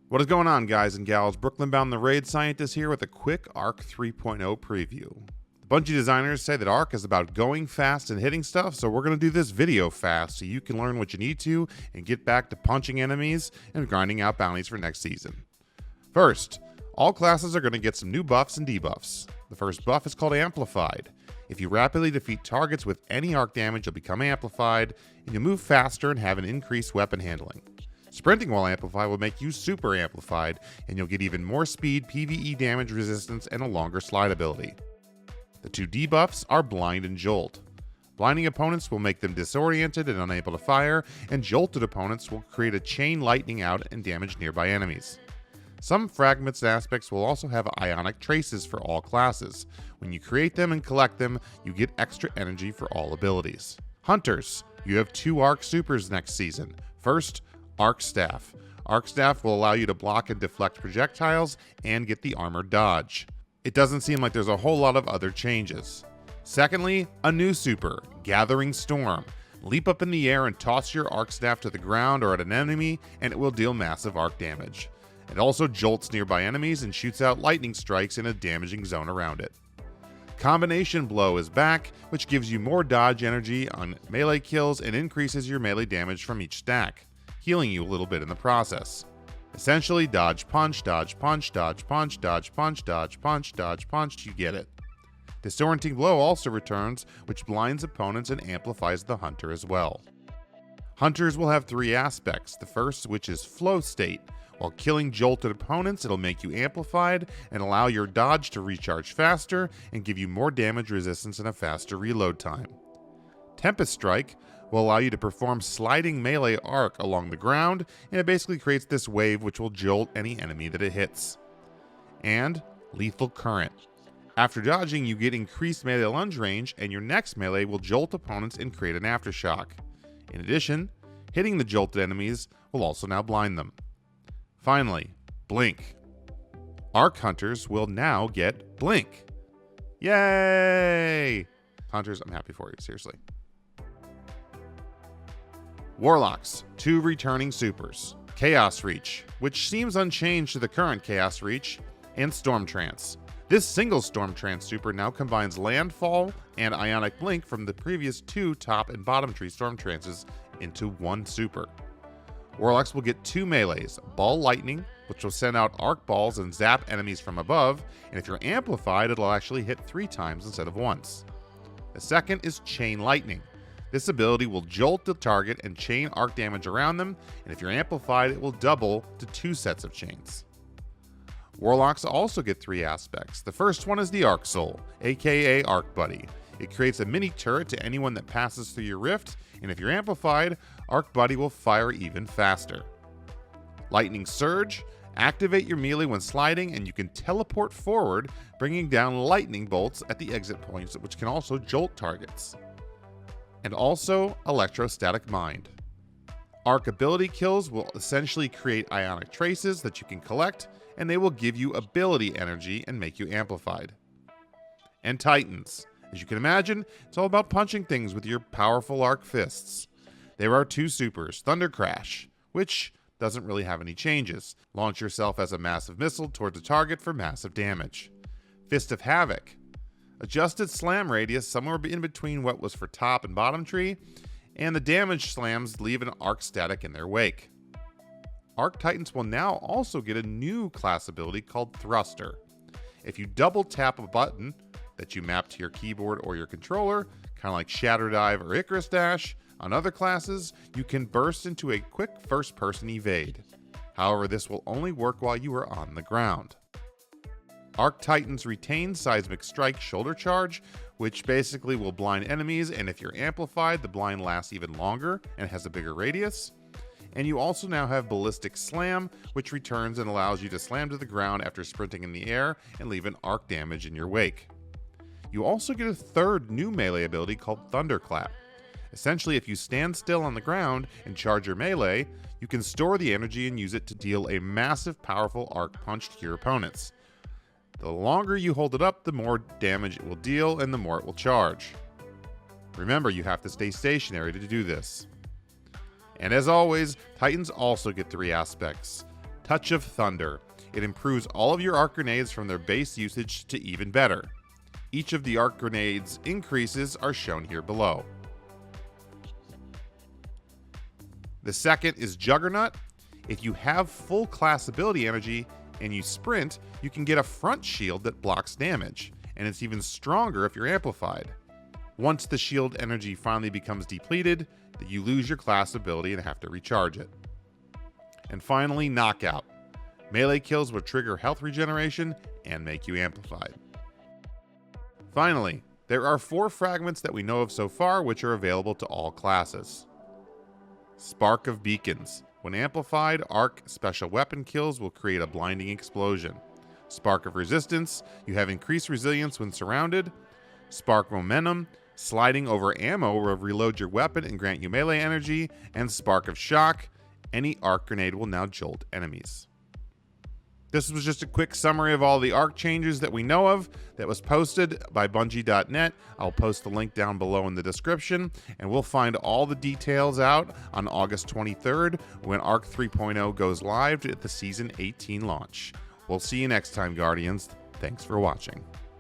What is going on, guys and gals? Brooklyn-bound the Raid Scientist here with a quick Arc 3.0 preview. The Bungie designers say that Arc is about going fast and hitting stuff, so we're going to do this video fast so you can learn what you need to and get back to punching enemies and grinding out bounties for next season. First, all classes are going to get some new buffs and debuffs. The first buff is called Amplified. If you rapidly defeat targets with any arc damage, you'll become amplified, and you'll move faster and have an increased weapon handling. Sprinting while amplified will make you super amplified, and you'll get even more speed, PvE damage resistance, and a longer slide ability. The two debuffs are Blind and Jolt. Blinding opponents will make them disoriented and unable to fire, and jolted opponents will create a chain lightning out and damage nearby enemies. Some Fragments aspects will also have ionic traces for all classes. When you create them and collect them, you get extra energy for all abilities. Hunters, you have two Arc Supers next season. First, Arc Staff. Arc Staff will allow you to block and deflect projectiles and get the armored dodge. It doesn't seem like there's a whole lot of other changes. Secondly, a new super, Gathering Storm. Leap up in the air and toss your Arc Staff to the ground or at an enemy, and it will deal massive arc damage. It also jolts nearby enemies and shoots out lightning strikes in a damaging zone around it. Combination Blow is back, which gives you more dodge energy on melee kills and increases your melee damage from each stack, healing you a little bit in the process. Essentially, dodge punch, dodge punch, dodge punch, dodge punch, dodge punch, dodge punch, you get it. Disorienting Blow also returns, which blinds opponents and amplifies the Hunter as well. Hunters will have three aspects. The first, which is Flow State. While killing jolted opponents, it'll make you amplified and allow your dodge to recharge faster and give you more damage resistance and a faster reload time. Tempest Strike will allow you to perform sliding melee arc along the ground, and it basically creates this wave which will jolt any enemy that it hits. And Lethal Current. After dodging, you get increased melee lunge range, and your next melee will jolt opponents and create an aftershock. In addition, hitting the jolted enemies will also now blind them. Finally, Blink. Arc Hunters will now get Blink. Yay! Hunters, I'm happy for you, seriously. Warlocks, two returning supers. Chaos Reach, which seems unchanged to the current Chaos Reach, and Storm Trance. This single Storm Trance super now combines Landfall and Ionic Blink from the previous two top and bottom tree Storm Trances into one super. Warlocks will get two melees, Ball Lightning, which will send out arc balls and zap enemies from above, and if you're amplified, it'll actually hit 3 times instead of once. The second is Chain Lightning. This ability will jolt the target and chain arc damage around them, and if you're amplified, it will double to 2 sets of chains. Warlocks also get 3 aspects. The first one is the Arc Soul, aka Arc Buddy. It creates a mini turret to anyone that passes through your rift, and if you're amplified, Arc Buddy will fire even faster. Lightning Surge. Activate your melee when sliding, and you can teleport forward, bringing down lightning bolts at the exit points, which can also jolt targets. And also Electrostatic Mind. Arc ability kills will essentially create ionic traces that you can collect, and they will give you ability energy and make you amplified. And Titans. As you can imagine, it's all about punching things with your powerful arc fists. There are 2 supers, Thunder Crash, which doesn't really have any changes. Launch yourself as a massive missile towards a target for massive damage. Fist of Havoc. Adjusted slam radius somewhere in between what was for top and bottom tree, and the damage slams leave an arc static in their wake. Arc Titans will now also get a new class ability called Thruster. If you double tap a button that you map to your keyboard or your controller, kind of like Shatter Dive or Icarus Dash, on other classes, you can burst into a quick first-person evade. However, this will only work while you are on the ground. Arc Titans retain Seismic Strike Shoulder Charge, which basically will blind enemies, and if you're amplified, the blind lasts even longer and has a bigger radius. And you also now have Ballistic Slam, which returns and allows you to slam to the ground after sprinting in the air and leave an arc damage in your wake. You also get a third new melee ability called Thunderclap. Essentially, if you stand still on the ground and charge your melee, you can store the energy and use it to deal a massive powerful arc punch to your opponents. The longer you hold it up, the more damage it will deal and the more it will charge. Remember, you have to stay stationary to do this. And as always, Titans also get 3 aspects. Touch of Thunder. It improves all of your arc grenades from their base usage to even better. Each of the arc grenades increases are shown here below. The second is Juggernaut. If you have full class ability energy and you sprint, you can get a front shield that blocks damage, and it's even stronger if you're amplified. Once the shield energy finally becomes depleted, you lose your class ability and have to recharge it. And finally, Knockout. Melee kills will trigger health regeneration and make you amplified. Finally, there are 4 fragments that we know of so far which are available to all classes. Spark of Beacons. When amplified, arc special weapon kills will create a blinding explosion. Spark of Resistance. You have increased resilience when surrounded. Spark Momentum. Sliding over ammo will reload your weapon and grant you melee energy. And Spark of Shock. Any arc grenade will now jolt enemies. This was just a quick summary of all the arc changes that we know of that was posted by Bungie.net. I'll post the link down below in the description, and we'll find all the details out on August 23rd when Arc 3.0 goes live at the Season 18 launch. We'll see you next time, Guardians. Thanks for watching.